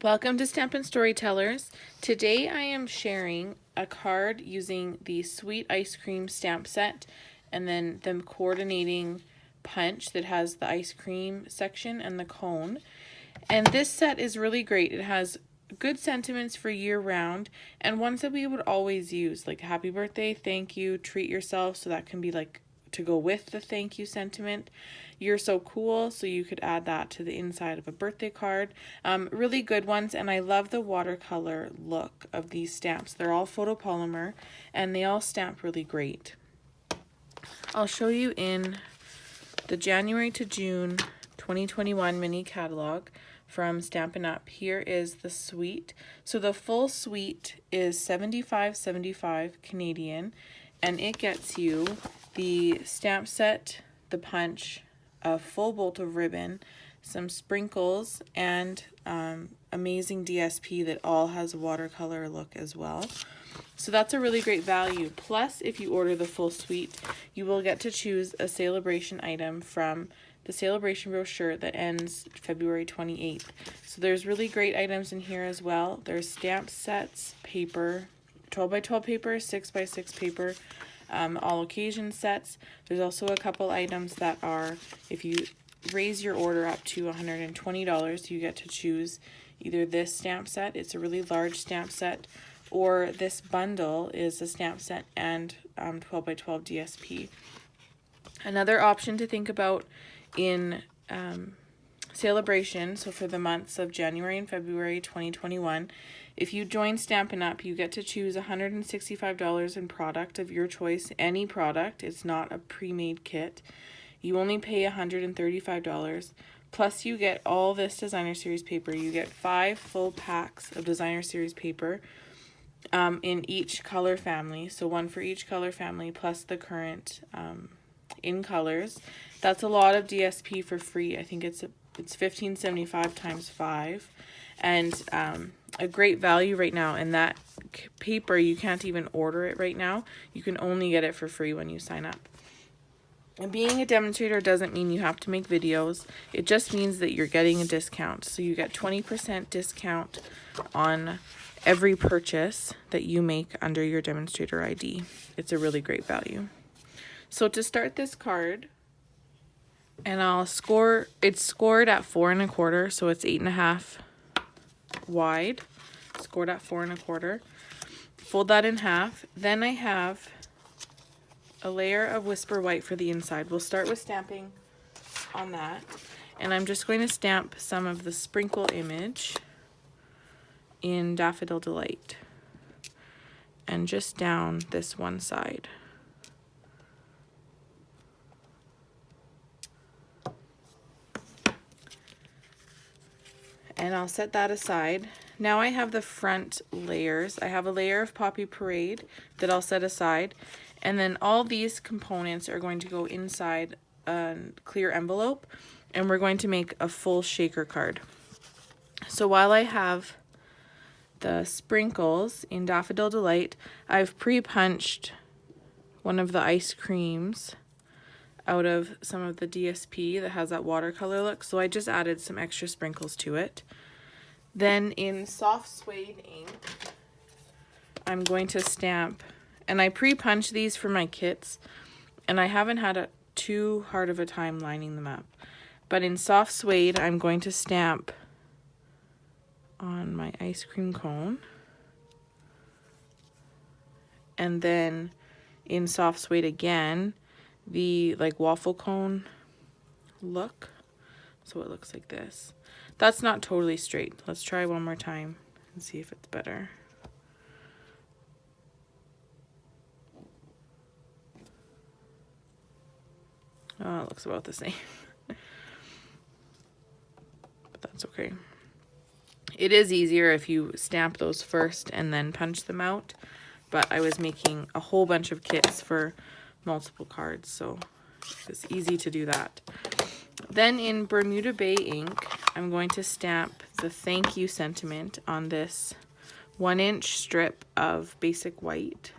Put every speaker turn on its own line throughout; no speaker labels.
Welcome to Stampin' Storytellers. Today I am sharing a card using the Sweet Ice Cream stamp set and then the coordinating punch that has the ice cream section and the cone. And this set is really great. It has good sentiments for year round and ones that we would always use, like happy birthday, thank you, treat yourself, so that can be like to go with the thank you sentiment. You're so cool, so you could add that to the inside of a birthday card. Really good ones, and I love the watercolor look of these stamps. They're all photopolymer and they all stamp really great. I'll show you in the January to June 2021 mini catalog from Stampin' Up. Here is the suite. So the full suite is $75.75 Canadian, and it gets you the stamp set, the punch, a full bolt of ribbon, some sprinkles, and amazing DSP that all has a watercolor look as well. So that's a really great value. Plus, if you order the full suite, you will get to choose a celebration item from the celebration brochure that ends February 28th. So there's really great items in here as well. There's stamp sets, paper, 12x12 paper, 6x6 paper, all occasion sets. There's also a couple items that are, if you raise your order up to $120, you get to choose either this stamp set, it's a really large stamp set, or this bundle is a stamp set and 12x12 DSP. Another option to think about in celebration, so for the months of January and February 2021, if you join Stampin' Up, you get to choose $165 in product of your choice, any product. It's not a pre-made kit. You only pay $135, plus you get all this designer series paper. You get 5 full packs of designer series paper in each color family, so one for each color family, plus the current in colors. That's a lot of DSP for free. I think it's $15.75 times 5, and a great value right now. And that paper, you can't even order it right now. You can only get it for free when you sign up. And being a demonstrator doesn't mean you have to make videos. It just means that you're getting a discount. So you get 20% discount on every purchase that you make under your demonstrator ID. It's a really great value. So to start this card, and it's scored at 4 1/4, so it's 8 1/2 wide, scored at 4 1/4. Fold that in half. Then I have a layer of Whisper White for the inside. We'll start with stamping on that, and I'm just going to stamp some of the sprinkle image in Daffodil Delight and just down this one side. And I'll set that aside. Now I have the front layers. I have a layer of Poppy Parade that I'll set aside, and then all these components are going to go inside a clear envelope, and we're going to make a full shaker card. So while I have the sprinkles in Daffodil Delight, I've pre-punched one of the ice creams out of some of the DSP that has that watercolor look, so I just added some extra sprinkles to it. Then in soft suede ink, I'm going to stamp, and I pre-punch these for my kits, and I haven't had too hard of a time lining them up. But in soft suede, I'm going to stamp on my ice cream cone, and then in soft suede again, the like waffle cone look, so it looks like this. That's not totally straight. Let's try one more time and see if it's better. Oh, it looks about the same. But that's okay. It is easier if you stamp those first and then punch them out, but I was making a whole bunch of kits for multiple cards, so it's easy to do that. Then in Bermuda Bay ink, I'm going to stamp the thank you sentiment on this 1-inch strip of basic white.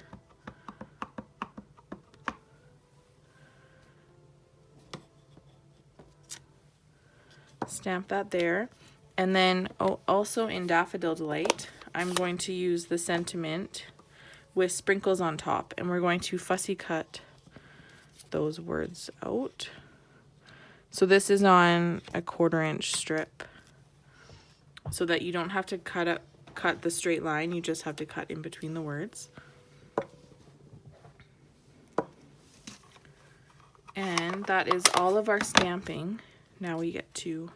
Stamp that there. And then also in Daffodil Delight, I'm going to use the sentiment with sprinkles on top, and we're going to fussy cut those words out. So this is on a 1/4 inch strip, so that you don't have to cut the straight line, you just have to cut in between the words. And that is all of our stamping. Now we get to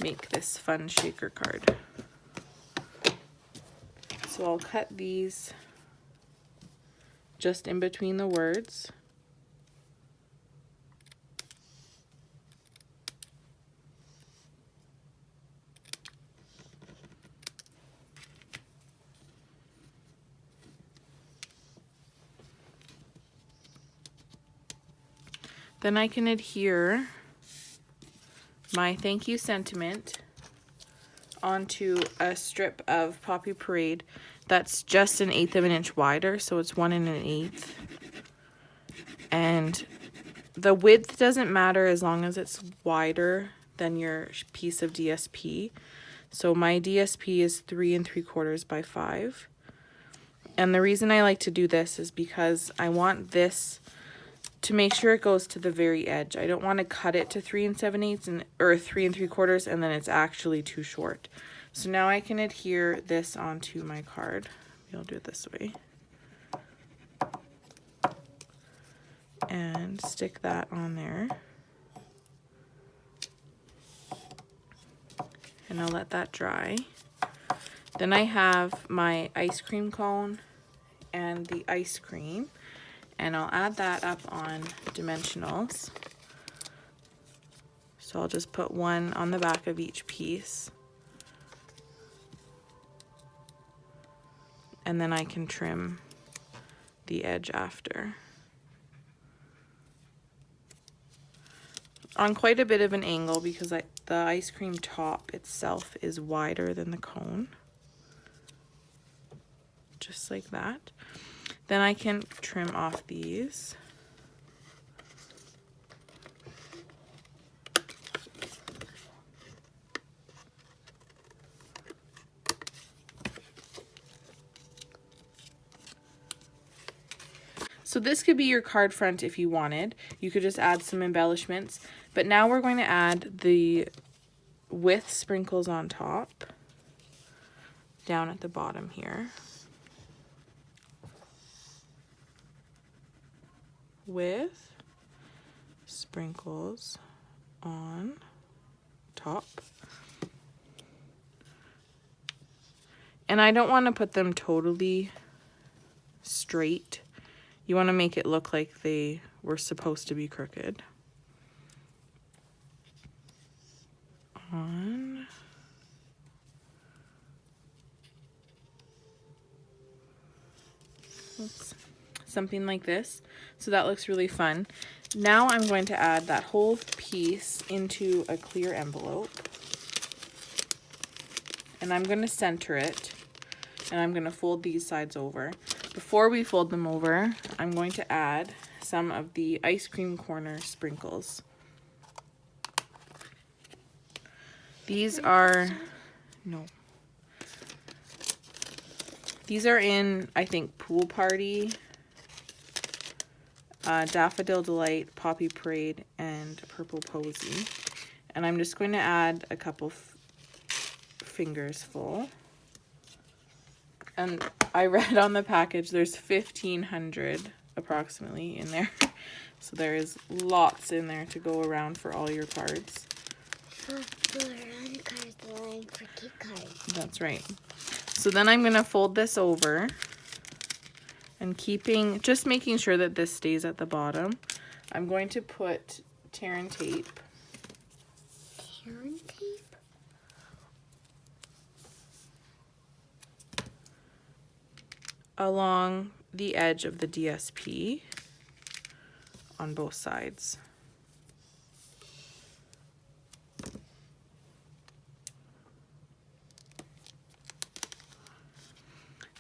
make this fun shaker card. So I'll cut these just in between the words. Then I can adhere my thank you sentiment onto a strip of Poppy Parade that's just 1/8 of an inch wider, so it's 1 1/8. And the width doesn't matter as long as it's wider than your piece of DSP. So my DSP is 3 3/4 by 5. And the reason I like to do this is because I want this to make sure it goes to the very edge. I don't want to cut it to 3 7/8 or 3 3/4 and then it's actually too short. So now I can adhere this onto my card. Maybe I'll do it this way. And stick that on there. And I'll let that dry. Then I have my ice cream cone and the ice cream, and I'll add that up on dimensionals. So I'll just put one on the back of each piece. And then I can trim the edge after. On quite a bit of an angle because the ice cream top itself is wider than the cone. Just like that. Then I can trim off these. So this could be your card front if you wanted. You could just add some embellishments. But now we're going to add the with sprinkles on top down at the bottom here. With sprinkles on top. And I don't want to put them totally straight. You want to make it look like they were supposed to be crooked. On. Oops. Something like this. So that looks really fun. Now I'm going to add that whole piece into a clear envelope. And I'm going to center it. And I'm going to fold these sides over. Before we fold them over, I'm going to add some of the ice cream corner sprinkles. These are, these are in, I think, Pool Party, Daffodil Delight, Poppy Parade, and Purple Posy. And I'm just going to add a couple fingers full. And I read on the package there's 1,500 approximately in there. So there is lots in there to go around for all your cards. That's right. So then I'm going to fold this over and just making sure that this stays at the bottom. I'm going to put tear and tape.
Tear and tape?
Along the edge of the DSP on both sides.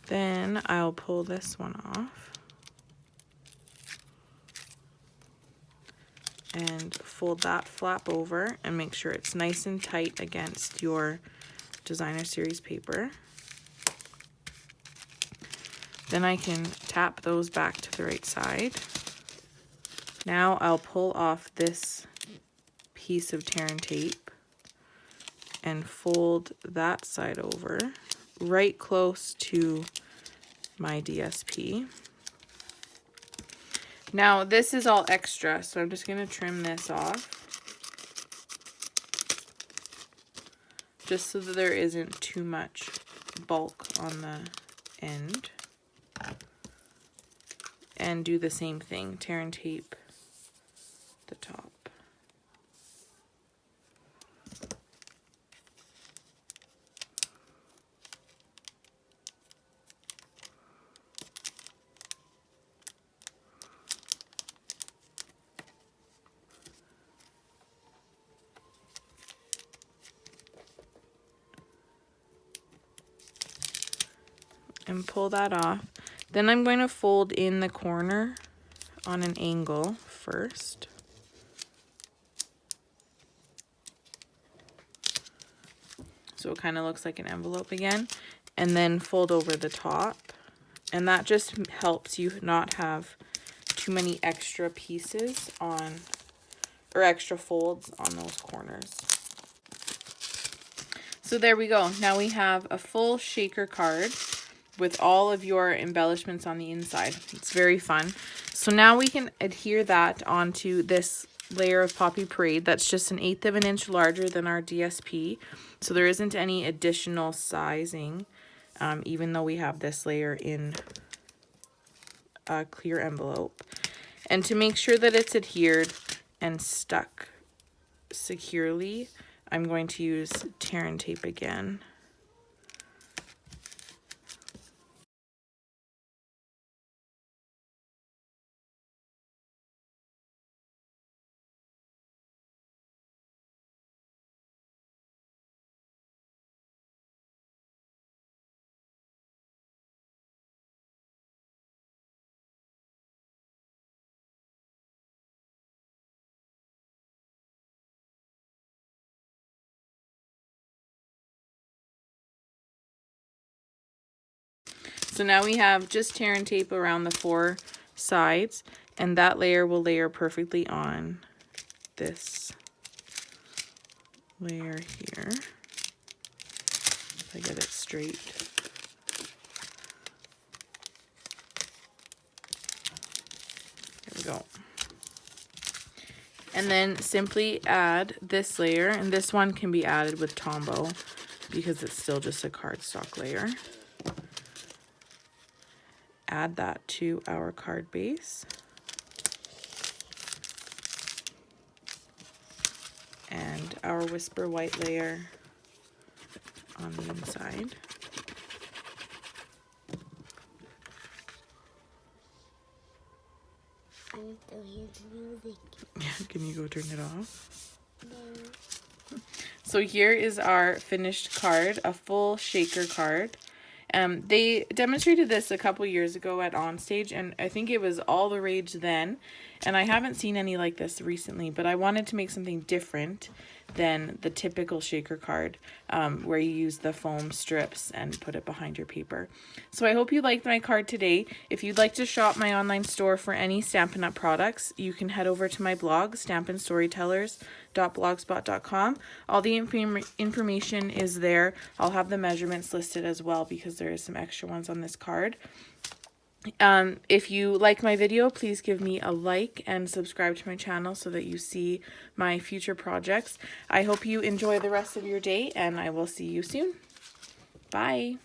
Then I'll pull this one off. and fold that flap over and make sure it's nice and tight against your designer series paper. Then I can tap those back to the right side. Now I'll pull off this piece of tear and tape and fold that side over right close to my DSP. Now this is all extra, so I'm just going to trim this off just so that there isn't too much bulk on the end. And do the same thing, tear and tape the top. And pull that off. Then I'm going to fold in the corner on an angle first. So it kind of looks like an envelope again. And then fold over the top. And that just helps you not have too many extra pieces on, or extra folds on those corners. So there we go. Now we have a full shaker card with all of your embellishments on the inside. It's very fun. So now we can adhere that onto this layer of Poppy Parade. That's just 1/8 of an inch larger than our DSP. So there isn't any additional sizing, even though we have this layer in a clear envelope. And to make sure that it's adhered and stuck securely, I'm going to use tear and tape again. So now we have just tear and tape around the 4 sides, and that layer will layer perfectly on this layer here. If I get it straight. There we go. And then simply add this layer, and this one can be added with Tombow because it's still just a cardstock layer. Add that to our card base. And our Whisper White layer on the inside.
I don't hear the music.
Can you go turn it off?
No.
So here is our finished card, a full shaker card. They demonstrated this a couple years ago at Onstage, and I think it was all the rage then. And I haven't seen any like this recently, but I wanted to make something different than the typical shaker card, where you use the foam strips and put it behind your paper. So I hope you liked my card today. If you'd like to shop my online store for any Stampin' Up! Products, you can head over to my blog, stampinstorytellers.blogspot.com. All the information is there. I'll have the measurements listed as well because there is some extra ones on this card. If you like my video, please give me a like and subscribe to my channel so that you see my future projects. I hope you enjoy the rest of your day, and I will see you soon. Bye.